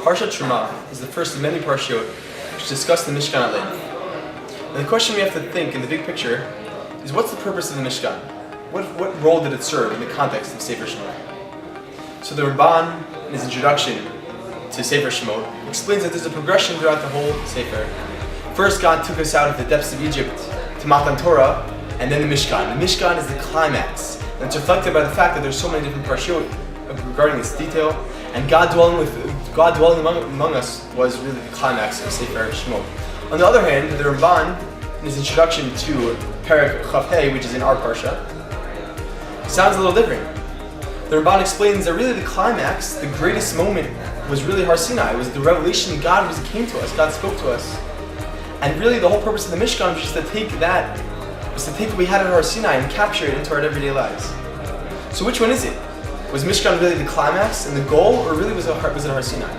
Parashat Teruma is the first of many parashot which discuss the Mishkan at length. And the question we have to think in the big picture is, what's the purpose of the Mishkan? What role did it serve in the context of Sefer Shemot? So the Ramban, in his introduction to Sefer Shemot, explains that there's a progression throughout the whole Sefer. First, God took us out of the depths of Egypt to Matan Torah, and then the Mishkan. The Mishkan is the climax, and it's reflected by the fact that there's so many different parashot regarding this detail, and God dwelling among us was really the climax of Sefer Shemot. On the other hand, the Ramban, in his introduction to Parak Chav, which is in our parsha, sounds a little different. The Ramban explains that really the climax, the greatest moment, was really Har Sinai. It was the revelation God came to us, God spoke to us. And really the whole purpose of the Mishkan was just to take what we had at Har Sinai and capture it into our everyday lives. So which one is it? Was Mishkan really the climax and the goal, or really was it Har Sinai?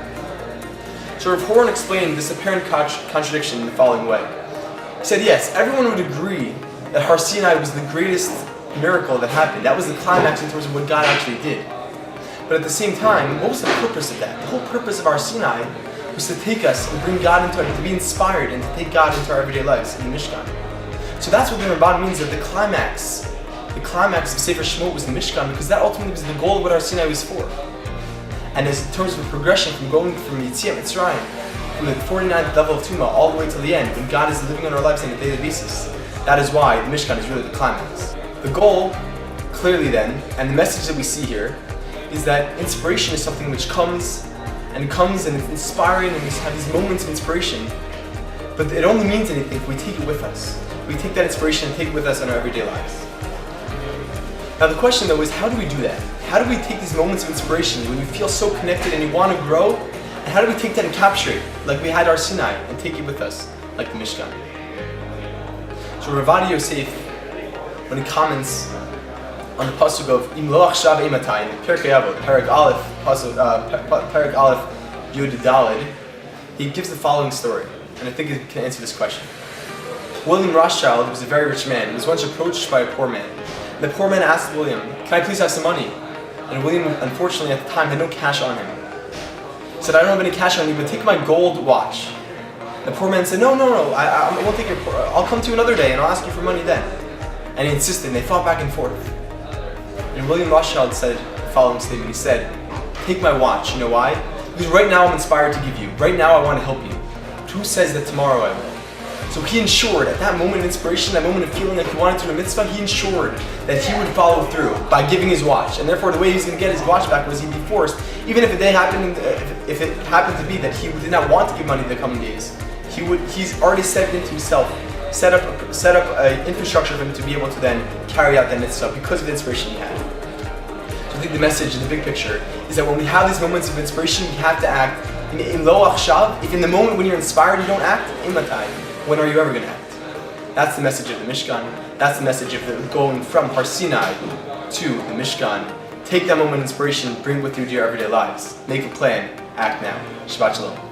So Rav Horon explained this apparent contradiction in the following way. He said, yes, everyone would agree that Har Sinai was the greatest miracle that happened. That was the climax in terms of what God actually did. But at the same time, what was the purpose of that? The whole purpose of Har Sinai was to take us and bring God into it, to be inspired and to take God into our everyday lives in the Mishkan. So that's what the Ramban means, that the climax of Sefer Shemot was the Mishkan, because that ultimately was the goal of what Har Sinai was for. And as in terms of progression from going from Yetziat Mitzrayim, from the 49th level of Tumah all the way to the end, when God is living in our lives on a daily basis, that is why the Mishkan is really the climax. The goal, clearly then, and the message that we see here, is that inspiration is something which comes and it's inspiring, and we have these moments of inspiration, but it only means anything if we take it with us. We take that inspiration and take it with us in our everyday lives. Now the question though is, how do we do that? How do we take these moments of inspiration when we feel so connected and we want to grow, and how do we take that and capture it, like we had Har Sinai, and take it with us, like the Mishkan? So Rav Yosef, when he comments on the pasuk of Im lo achshav imatay in Pirkei Avot, Parak Aleph Yud Daled, he gives the following story, and I think it can answer this question. William Rothschild was a very rich man. He was once approached by a poor man. And the poor man asked William, "Can I please have some money?" And William, unfortunately at the time, had no cash on him. He said, "I don't have any cash on you, but take my gold watch." The poor man said, No, I won't take your. I'll come to you another day and I'll ask you for money then. And he insisted, and they fought back and forth. And William Rothschild said the following statement. He said, "Take my watch. You know why? Because right now I'm inspired to give you. Right now I want to help you. But who says that tomorrow I will?" So he ensured, at that moment of inspiration, that moment of feeling like he wanted to do a mitzvah, he ensured that he would follow through by giving his watch. And therefore the way he was going to get his watch back was he'd be forced, even if it happened to be that he did not want to give money in the coming days, he's already set into himself, set up an infrastructure for him to be able to then carry out that mitzvah because of the inspiration he had. So I think the message in the big picture is that when we have these moments of inspiration, we have to act. In lo achshav, if in the moment when you're inspired you don't act, imatay, when are you ever going to act? That's the message of the Mishkan. That's the message of going from Har Sinai to the Mishkan. Take that moment of inspiration, bring it with you to your everyday lives. Make a plan, act now. Shabbat Shalom.